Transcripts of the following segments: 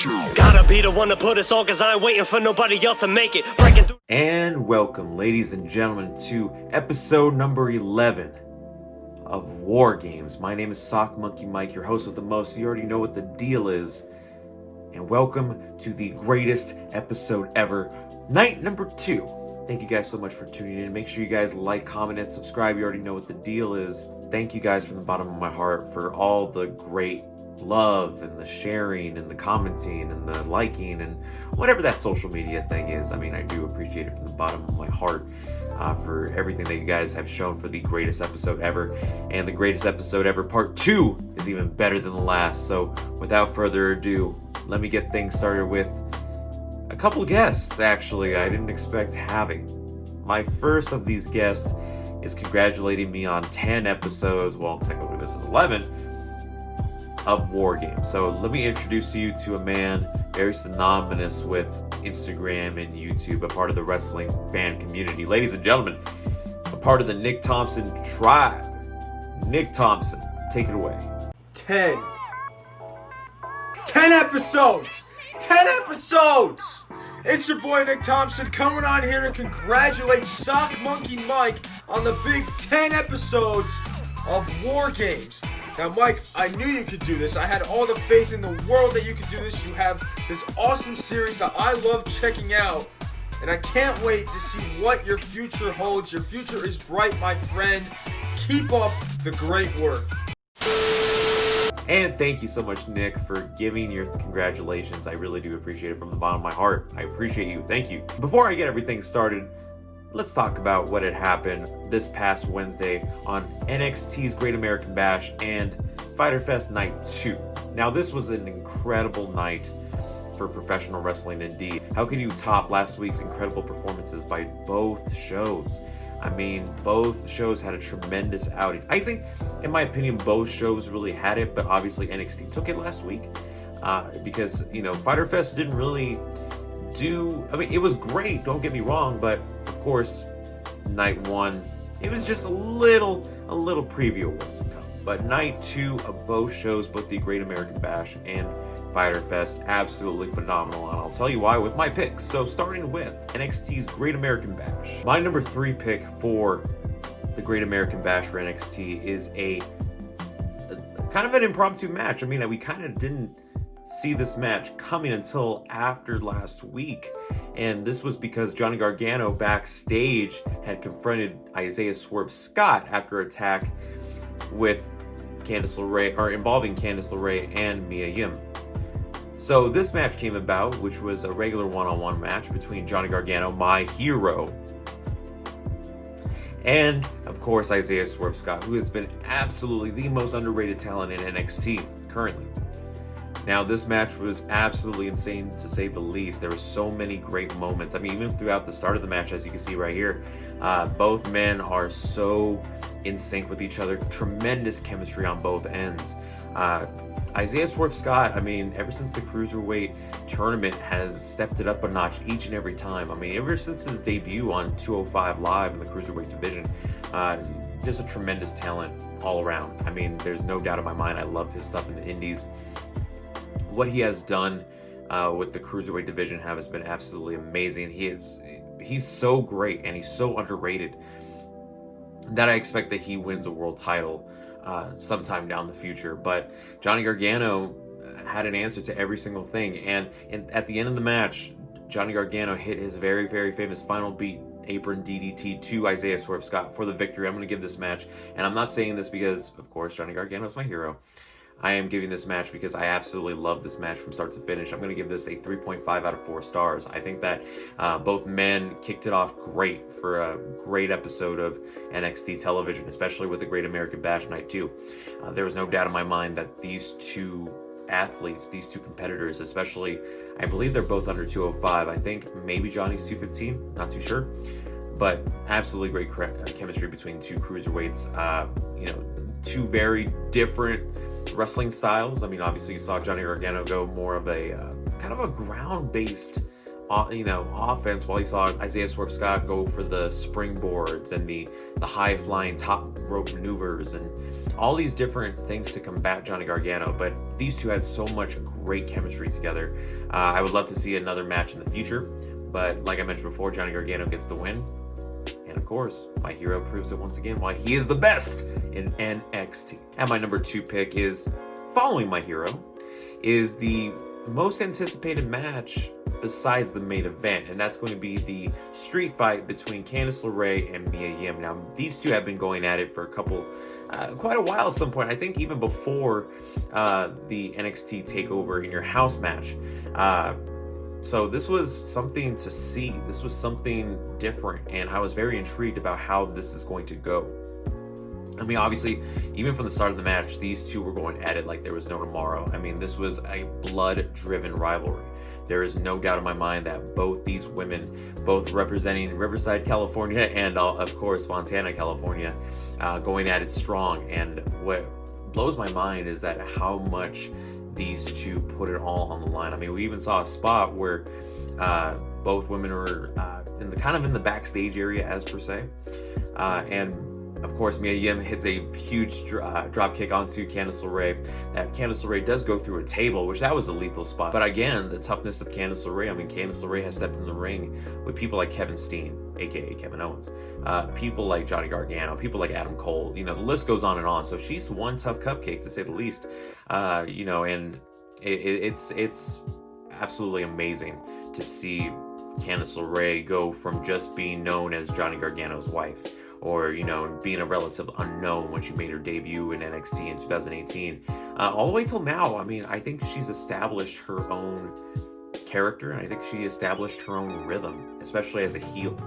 Gotta be the one to put us on, cause I ain't waiting for nobody else to make it. Breaking through. And welcome, ladies and gentlemen, to episode number 11 of War Games. My name is Sock Monkey Mike, your host with the most. You already know what the deal is. And welcome to the greatest episode ever, night number 2. Thank you guys so much for tuning in. Make sure you guys like, comment, and subscribe. You already know what the deal is. Thank you guys from the bottom of my heart for all the great love and the sharing and the commenting and the liking and whatever that social media thing is. I mean, I do appreciate it from the bottom of my heart for everything that you guys have shown for the greatest episode ever. And the greatest episode ever part 2 is even better than the last. So without further ado, let me get things started with a couple guests, actually, I didn't expect having. My first of these guests is congratulating me on 10 episodes, well, technically this is 11, of War Games. So let me introduce you to a man very synonymous with Instagram and YouTube, a part of the wrestling fan community. Ladies and gentlemen, a part of the Nick Thompson tribe. Nick Thompson, take it away. 10 episodes! 10 episodes! It's your boy Nick Thompson coming on here to congratulate Sock Monkey Mike on the big 10 episodes of War Games. Now, Mike, I knew you could do this. I had all the faith in the world that you could do this. You have this awesome series that I love checking out, and I can't wait to see what your future holds. Your future is bright, my friend. Keep up the great work. And thank you so much, Nick, for giving your congratulations. I really do appreciate it from the bottom of my heart. I appreciate you. Thank you. Before I get everything started, let's talk about what had happened this past Wednesday on NXT's Great American Bash and Fyter Fest Night 2. Now, this was an incredible night for professional wrestling indeed. How can you top last week's incredible performances by both shows? I mean, both shows had a tremendous outing. I think, in my opinion, both shows really had it, but obviously NXT took it last week because, you know, Fyter Fest didn't really I mean, it was great, don't get me wrong, but of course, night 1, it was just a little preview of what's to come. But night 2 of both shows, both the Great American Bash and Fyter Fest, absolutely phenomenal, and I'll tell you why with my picks. So starting with NXT's Great American Bash. My number 3 pick for the Great American Bash for NXT is a kind of an impromptu match. I mean, we kind of didn't see this match coming until after last week, and this was because Johnny Gargano backstage had confronted Isaiah Swerve Scott after attack with Candice LeRae, or involving Candice LeRae and Mia Yim. So this match came about, which was a regular one-on-one match between Johnny Gargano, my hero, and of course Isaiah Swerve Scott, who has been absolutely the most underrated talent in NXT currently. Now, this match was absolutely insane, to say the least. There were so many great moments. I mean, even throughout the start of the match, as you can see right here, both men are so in sync with each other. Tremendous chemistry on both ends. Isaiah Swerve Scott, I mean, ever since the Cruiserweight tournament, has stepped it up a notch each and every time. I mean, ever since his debut on 205 Live in the Cruiserweight division, just a tremendous talent all around. I mean, there's no doubt in my mind, I loved his stuff in the indies. What he has done with the Cruiserweight division has been absolutely amazing. He's so great, and he's so underrated that I expect that he wins a world title sometime down the future. But Johnny Gargano had an answer to every single thing, and at the end of the match, Johnny Gargano hit his very, very famous final beat apron DDT to Isaiah Swerve Scott for the victory. I'm going to give this match, and I'm not saying this because, of course, Johnny Gargano is my hero. I am giving this match because I absolutely love this match from start to finish. I'm going to give this a 3.5 out of 4 stars. I think that both men kicked it off great for a great episode of NXT television, especially with the Great American Bash Night 2. There was no doubt in my mind that these two athletes, these two competitors, especially, I believe they're both under 205. I think maybe Johnny's 215, not too sure. But absolutely great chemistry between two cruiserweights. You know, two very different wrestling styles. I mean, obviously you saw Johnny Gargano go more of a kind of a ground-based offense, while you saw Isaiah Swerve Scott go for the springboards and the the high-flying top rope maneuvers and all these different things to combat Johnny Gargano. But these two had so much great chemistry together. I would love to see another match in the future, but like I mentioned before, Johnny Gargano gets the win. And of course, my hero proves it once again why he is the best in NXT. And my number 2 pick is, following my hero, is the most anticipated match besides the main event, and that's going to be the street fight between Candice LeRae and Mia Yim. Now, these two have been going at it for quite a while at some point. I think even before the NXT TakeOver in Your House match. So this was something to see. This was something different, and I was very intrigued about how this is going to go. I mean, obviously, even from the start of the match, these two were going at it like there was no tomorrow. I mean, this was a blood-driven rivalry. There is no doubt in my mind that both these women, both representing Riverside, California, and of course, Fontana, California, going at it strong. And what blows my mind is that how much these two put it all on the line. I mean, we even saw a spot where both women were in the backstage area, as per se, and of course, Mia Yim hits a huge drop kick onto Candice LeRae. That Candice LeRae does go through a table, which that was a lethal spot. But again, the toughness of Candice LeRae. I mean, Candice LeRae has stepped in the ring with people like Kevin Steen, aka Kevin Owens, people like Johnny Gargano, people like Adam Cole. You know, the list goes on and on. So she's one tough cupcake, to say the least. You know, and it's absolutely amazing to see Candice LeRae go from just being known as Johnny Gargano's wife, or, you know, being a relative unknown when she made her debut in NXT in 2018, all the way till now. I mean, I think she's established her own character, and I think she established her own rhythm, especially as a heel.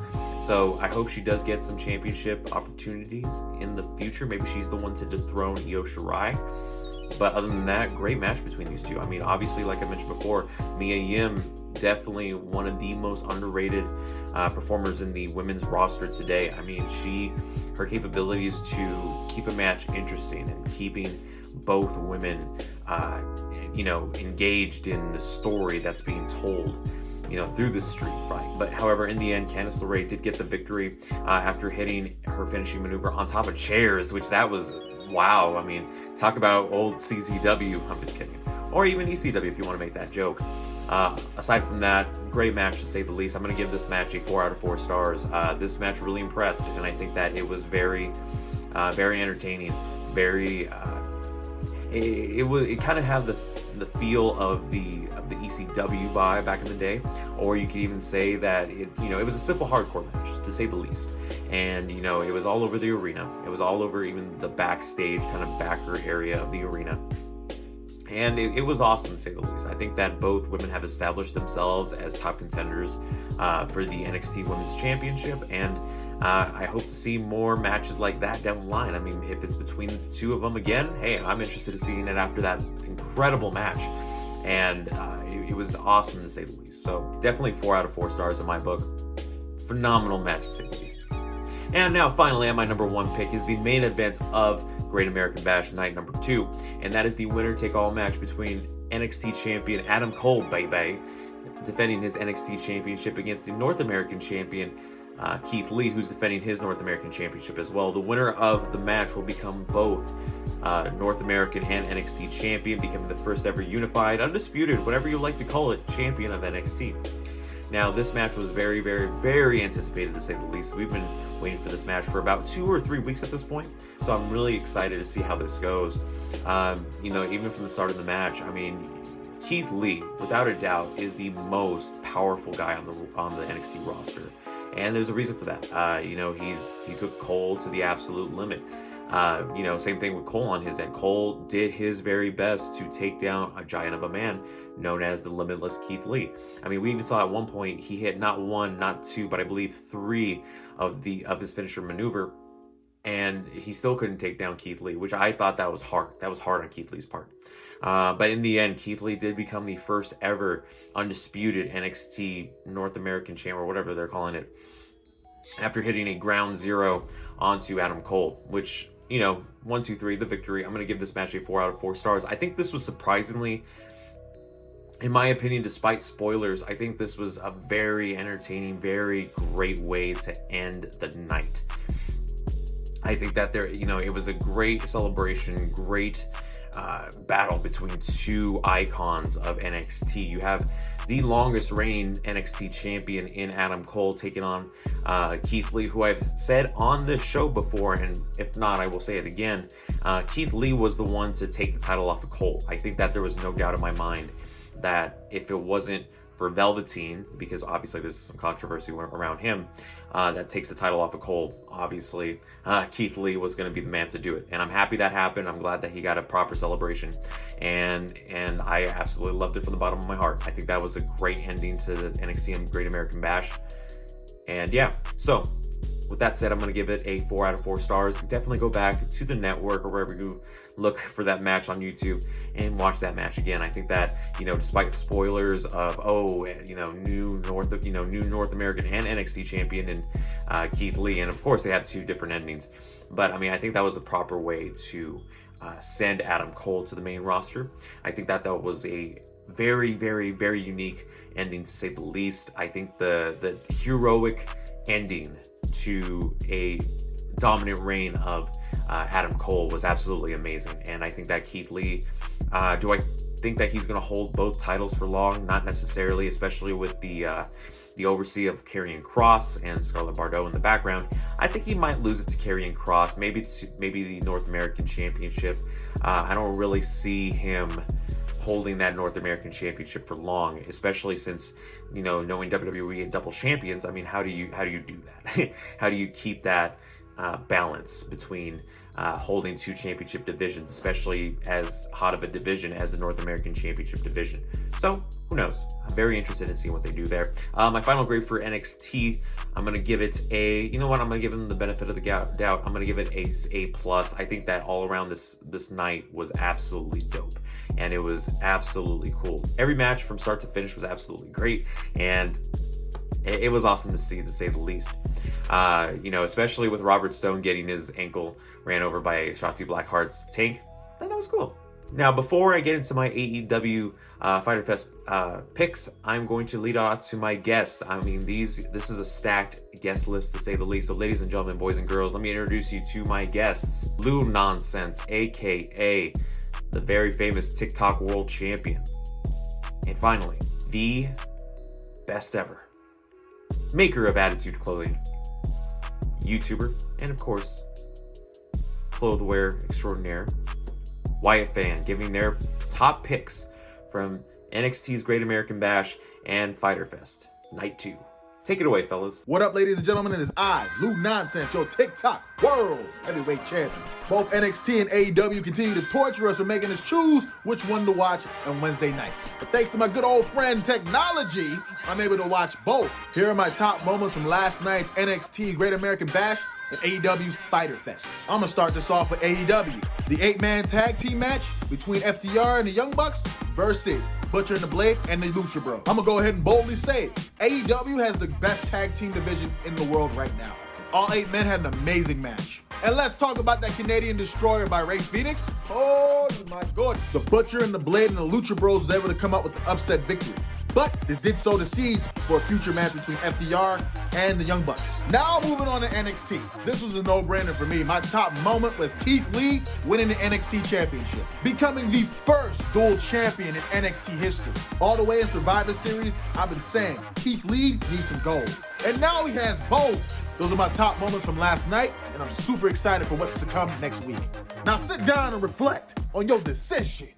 So I hope she does get some championship opportunities in the future. Maybe she's the one to dethrone Io Shirai. But other than that, great match between these two. I mean, obviously, like I mentioned before, Mia Yim, definitely one of the most underrated performers in the women's roster today. I mean, her capabilities to keep a match interesting and keeping both women, you know, engaged in the story that's being told, you know, through this street fight. But however, in the end, Candice LeRae did get the victory after hitting her finishing maneuver on top of chairs, which that was wow. I mean, talk about old CZW. I'm just kidding. Or even ECW if you want to make that joke. Aside from that, great match to say the least. I'm going to give this match a 4 out of 4 stars. This match really impressed, and I think that it was very entertaining. It kind of had the feel of the ECW vibe back in the day, or you could even say that it was a simple hardcore match, to say the least. And you know, it was all over the arena. It was all over even the backstage kind of backer area of the arena. And it was awesome, to say the least. I think that both women have established themselves as top contenders for the NXT Women's Championship, and I hope to see more matches like that down the line. I mean, if it's between the two of them again, hey, I'm interested in seeing it after that incredible match. And it was awesome, to say the least. So definitely 4 out of 4 stars in my book. Phenomenal match, to say the least. And now, finally, on my number 1 pick is the main event of Great American Bash Night number 2, and that is the winner-take-all match between NXT champion Adam Cole, baby, defending his NXT championship against the North American champion Keith Lee, who's defending his North American championship as well. The winner of the match will become both North American and NXT champion, becoming the first ever unified, undisputed, whatever you like to call it, champion of NXT. Now, this match was very, very, very anticipated, to say the least. We've been waiting for this match for about 2 or 3 weeks at this point, so I'm really excited to see how this goes. You know, even from the start of the match, I mean, Keith Lee, without a doubt, is the most powerful guy on the NXT roster, and there's a reason for that. You know, he took Cole to the absolute limit. You know, same thing with Cole on his end. Cole did his very best to take down a giant of a man known as the Limitless Keith Lee. I mean, we even saw at one point he hit not 1, not 2, but I believe 3 of his finisher maneuver, and he still couldn't take down Keith Lee, which I thought that was hard. That was hard on Keith Lee's part. But in the end, Keith Lee did become the first ever undisputed NXT North American champion, or whatever they're calling it, after hitting a ground zero onto Adam Cole, which, you know, 1, 2, 3, the victory. I'm going to give this match a 4 out of 4 stars. I think this was surprisingly, in my opinion, despite spoilers, I think this was a very entertaining, very great way to end the night. I think that it was a great celebration, great battle between two icons of NXT. You have the longest reigning NXT champion in Adam Cole taking on Keith Lee, who I've said on this show before, and if not, I will say it again. Keith Lee was the one to take the title off of Cole. I think that there was no doubt in my mind that if it wasn't for Velveteen, because obviously there's some controversy around him, that takes the title off of Cole, obviously Keith Lee was going to be the man to do it. And I'm happy that happened. I'm glad that he got a proper celebration, and I absolutely loved it from the bottom of my heart. I think that was a great ending to the NXT and Great American Bash. And yeah, so with that said, I'm going to give it a 4 out of 4 stars. Definitely go back to the network or wherever you look for that match on YouTube and watch that match again. I think that, despite the spoilers of, new North American and NXT champion and Keith Lee, and of course they had 2 different endings. But I think that was the proper way to send Adam Cole to the main roster. I think that was a very, very, very unique ending, to say the least. I think the heroic ending to a dominant reign of Adam Cole was absolutely amazing. And I think that Keith Lee, do I think that he's going to hold both titles for long? Not necessarily, especially with the oversee of Karrion Kross and Scarlett Bordeaux in the background. I think he might lose it to Karrion Kross, maybe the North American Championship. I don't really see him holding that North American Championship for long, especially since, knowing WWE and double champions. How do you do that? How do you keep that balance between holding 2 championship divisions, especially as hot of a division as the North American Championship division? So who knows? I'm very interested in seeing what they do there. My final grade for NXT, I'm going to give it I'm going to give them the benefit of the doubt. I'm going to give it A+. I think that all around this night was absolutely dope, and it was absolutely cool. Every match from start to finish was absolutely great, and it was awesome to see, to say the least. Especially with Robert Stone getting his ankle ran over by Shotzi Blackheart's tank. That was cool. Now, before I get into my AEW Fyter Fest picks, I'm going to lead off to my guests. This is a stacked guest list, to say the least. So, ladies and gentlemen, boys and girls, let me introduce you to my guests. Lou Nonsense, aka the very famous TikTok World Champion. And finally, the best ever maker of Attitude Clothing, YouTuber, and of course, clothwear extraordinaire, Wyatt Fann, giving their top picks from NXT's Great American Bash and Fyter Fest, Night 2. Take it away, fellas. What up, ladies and gentlemen? It is I, Lou Nonsense, your TikTok World Heavyweight Champion. Both NXT and AEW continue to torture us for making us choose which one to watch on Wednesday nights. But thanks to my good old friend technology, I'm able to watch both. Here are my top moments from last night's NXT Great American Bash and AEW's Fyter Fest. I'm gonna start this off with AEW. The 8-man tag team match between FTR and the Young Bucks versus Butcher and the Blade and the Lucha Bros. I'm gonna go ahead and boldly say it. AEW has the best tag team division in the world right now. All 8 men had an amazing match. And let's talk about that Canadian Destroyer by Rey Fenix. Oh my god. The Butcher and the Blade and the Lucha Bros was able to come up with the upset victory. But this did sow the seeds for a future match between FTR and the Young Bucks. Now moving on to NXT. This was a no-brainer for me. My top moment was Keith Lee winning the NXT Championship, becoming the first dual champion in NXT history. All the way in Survivor Series, I've been saying Keith Lee needs some gold. And now he has both. Those are my top moments from last night, and I'm super excited for what's to come next week. Now sit down and reflect on your decision.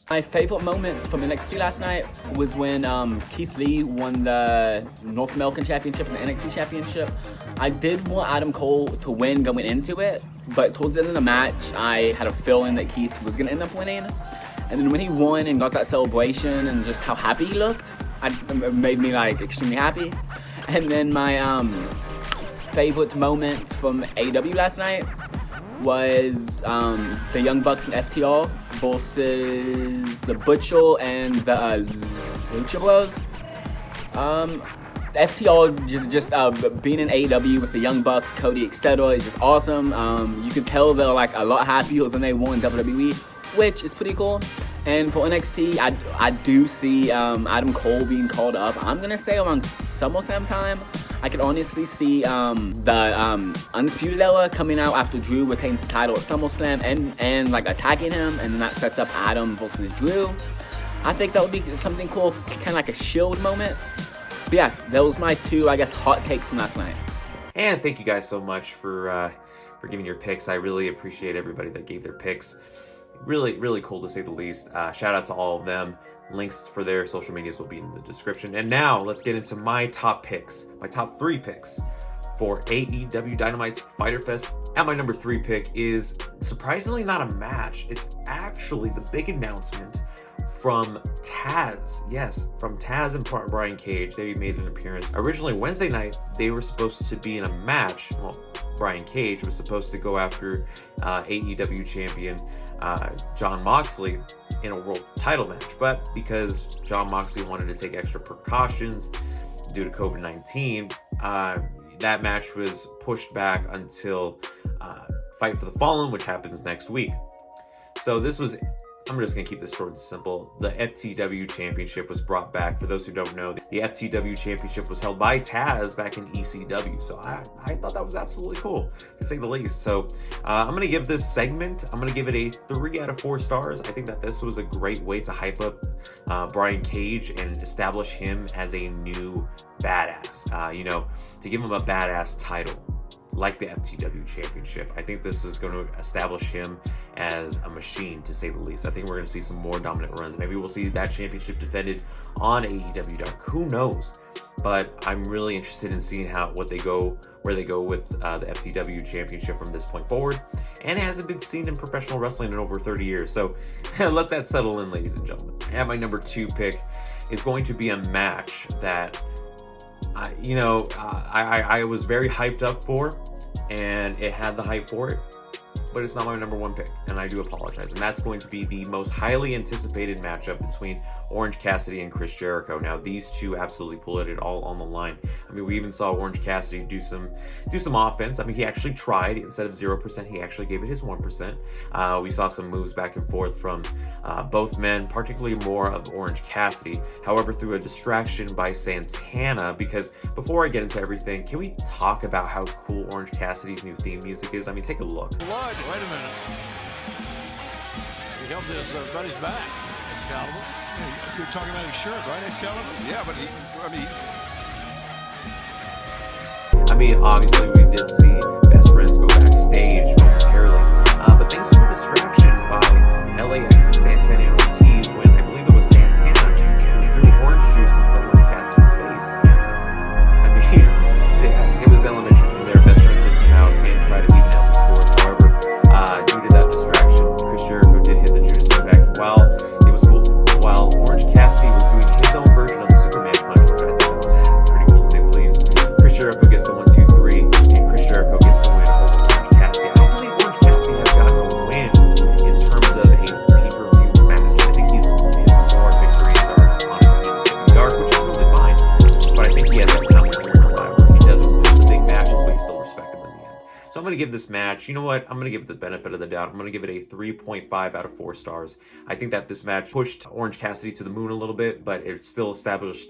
My favorite moment from NXT last night was when Keith Lee won the North American Championship and the NXT Championship. I did want Adam Cole to win going into it, but towards the end of the match, I had a feeling that Keith was going to end up winning. And then when he won and got that celebration and just how happy he looked, it made me extremely happy. And then my favorite moment from AEW last night was the Young Bucks and FTR versus the Butcher and the Lucha Bros. FTR just being in AEW with the Young Bucks, Cody, etc. is just awesome. You can tell they're a lot happier than they were in WWE, which is pretty cool. And for NXT, I do see Adam Cole being called up. I'm gonna say around SummerSlam time. I could honestly see the Undisputed Era coming out after Drew retains the title at SummerSlam and like attacking him, and then that sets up Adam versus Drew. I think that would be something cool, kind of like a Shield moment. But yeah, that was my two, I guess, hot takes from last night. And thank you guys so much for giving your picks. I really appreciate everybody that gave their picks. Really, really cool to say the least. Shout out to all of them. Links for their social medias will be in the description. And now let's get into my top picks, my top 3 picks for AEW Dynamite's Fyter Fest. And my number 3 pick is surprisingly not a match. It's actually the big announcement from Taz. Yes, from Taz and Brian Cage. They made an appearance. Originally Wednesday night, they were supposed to be in a match. Well, Brian Cage was supposed to go after AEW champion Jon Moxley in a world title match, but because Jon Moxley wanted to take extra precautions due to COVID-19, that match was pushed back until Fight for the Fallen, which happens next week. So this was, I'm just going to keep this short and simple. The FTW Championship was brought back. For those who don't know, the FTW Championship was held by Taz back in ECW. So I thought that was absolutely cool, to say the least. So I'm going to give this segment, I'm going to give it a 3 out of 4 stars. I think that this was a great way to hype up Brian Cage and establish him as a new badass. You know, to give him a badass title like the FTW Championship. I think this is going to establish him as a machine, to say the least. I think we're going to see some more dominant runs. Maybe we'll see that championship defended on AEW Dark. Who knows? But I'm really interested in seeing where they go with the FTW Championship from this point forward. And it hasn't been seen in professional wrestling in over 30 years. So let that settle in, ladies and gentlemen. And my number 2 pick is going to be a match that I was very hyped up for, and it had the hype for it, but it's not my number 1 pick, and I do apologize. And that's going to be the most highly anticipated matchup between Orange Cassidy and Chris Jericho. Now, these two absolutely pulled it all on the line. I mean, we even saw Orange Cassidy do some offense. I mean, he actually tried. Instead of 0%, he actually gave it his 1%. We saw some moves back and forth from both men, particularly more of Orange Cassidy. However, through a distraction by Santana, because before I get into everything, can we talk about how cool Orange Cassidy's new theme music is? I mean, take a look. Blood, wait a minute. He helped his buddy's back. Excalibur. Yeah, you're talking about his shirt, right, Excalibur? Yeah, but I mean, obviously we did see Best Friends go backstage momentarily, but thanks to a distraction by LAX, Santana and Ortiz, when I believe it was Santana who threw orange juice into Orange Cassidy's face. I mean, it was elementary from there. Best Friends took him out and tried to even out the score. However, due to that distraction, Chris Jericho did hit the Judas effect while Orange Cassidy was doing his own version of the Superman punch, which I thought was pretty cool to say the least. Chris Jericho gets the 1, 2, 3, and Chris Jericho gets the win over Orange Cassidy. I don't believe Orange Cassidy has gotten a win in terms of a pay-per-view match. I think his more victories are on AEW Dark, which is totally fine. But I think he has that kind of revival where he doesn't win the big matches, but you still respect him in the end. So I'm going to give this match, you know what? I'm going to give it the benefit of the doubt. I'm going to give it a 3.5 out of 4 stars. I think that this match pushed Orange Cassidy to the moon a little bit, but it still established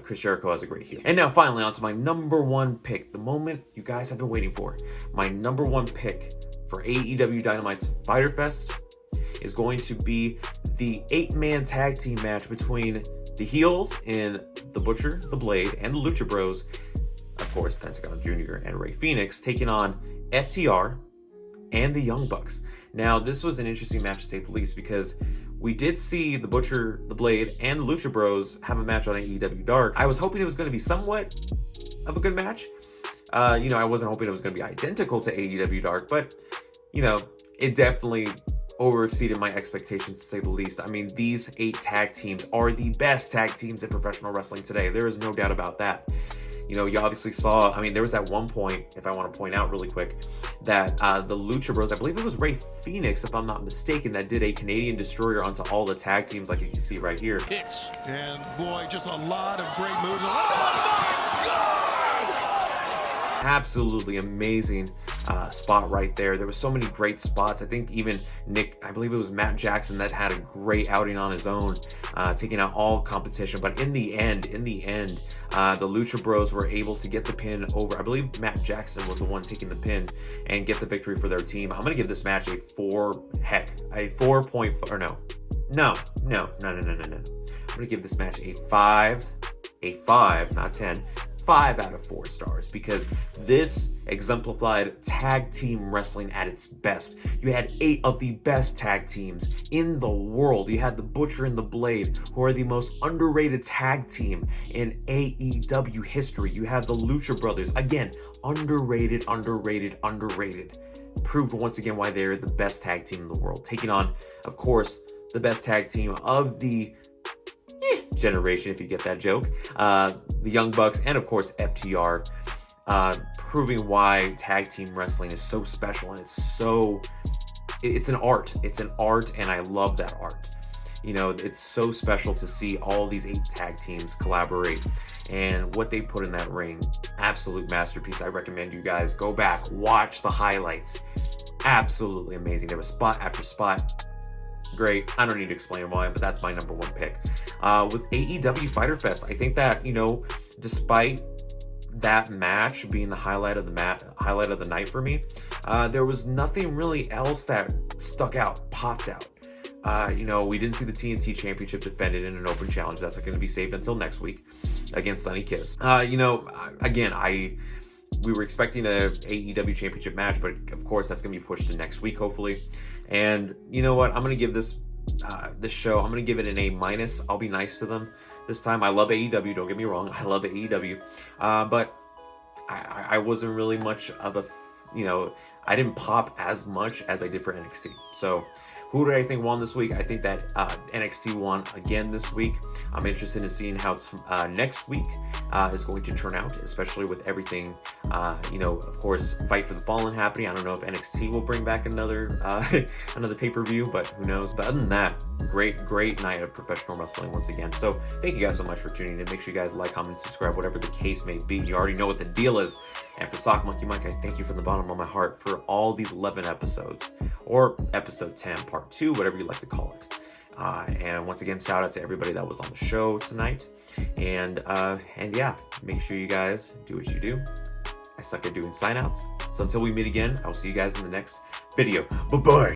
Chris Jericho as a great heel. And now finally on to my number 1 pick, the moment you guys have been waiting for. My number 1 pick for AEW Dynamite's Fyter Fest is going to be the 8-man tag team match between the heels in The Butcher, The Blade, and the Lucha Bros, of course, Pentagon Jr. and Rey Fenix, taking on FTR and the Young Bucks. Now, this was an interesting match to say the least, because we did see the Butcher, the Blade, and the Lucha Bros have a match on AEW Dark. I was hoping it was going to be somewhat of a good match. I wasn't hoping it was going to be identical to AEW Dark, but, it definitely overexceeded my expectations, to say the least. I mean, these 8 tag teams are the best tag teams in professional wrestling today. There is no doubt about that. You obviously saw, there was at one point, if I want to point out really quick, that the Lucha Bros, I believe it was Rey Fenix, if I'm not mistaken, that did a Canadian Destroyer onto all the tag teams, like you can see right here. Hicks. And boy, just a lot of great moves. Oh my God! Absolutely amazing spot right there. There was so many great spots. I think even I believe it was Matt Jackson that had a great outing on his own, taking out all competition. But in the end, the Lucha Bros were able to get the pin over. I believe Matt Jackson was the one taking the pin and get the victory for their team. I'm gonna give this match a 4.4. Or no. I'm gonna give this match a 5, not 10. 5 out of 4 stars, because this exemplified tag team wrestling at its best. You had 8 of the best tag teams in the world. You had the Butcher and the Blade, who are the most underrated tag team in AEW history. You have the Lucha Brothers, again, underrated. Proved once again why they're the best tag team in the world, taking on, of course, the best tag team of the generation, if you get that joke, the Young Bucks, and of course FTR, proving why tag team wrestling is so special, and it's an art, and I love that art. You know, it's so special to see all these 8 tag teams collaborate, and what they put in that ring, absolute masterpiece. I recommend you guys go back, watch the highlights. Absolutely amazing. There was spot after spot. Great. I don't need to explain why, but that's my number 1 pick. With AEW Fyter Fest, I think that, you know, despite that match being the highlight of the night for me, there was nothing really else that stuck out, popped out. You know, we didn't see the TNT Championship defended in an open challenge. That's going to be saved until next week against Sonny Kiss. You know, again, we were expecting a AEW Championship match, but of course that's going to be pushed to next week, hopefully. And you know what? I'm going to give this show, I'm going to give it an A-. I'll be nice to them this time. I love AEW, don't get me wrong. I love AEW. But I wasn't really much of a, you know, I didn't pop as much as I did for NXT. So who did I think won this week? I think that NXT won again this week. I'm interested in seeing how next week is going to turn out, especially with everything, you know, of course, Fight for the Fallen happening. I don't know if NXT will bring back another another pay-per-view, but who knows? But other than that, great night of professional wrestling once again. So thank you guys so much for tuning in. Make sure you guys like, comment, subscribe, whatever the case may be. You already know what the deal is. And for Sock Monkey Mike, I thank you from the bottom of my heart for all these 11 episodes, or episode 10, part 2, whatever you like to call it. And once again, shout out to everybody that was on the show tonight. And yeah, make sure you guys do what you do. I suck at doing sign outs. So until we meet again, I will see you guys in the next video. Bye-bye.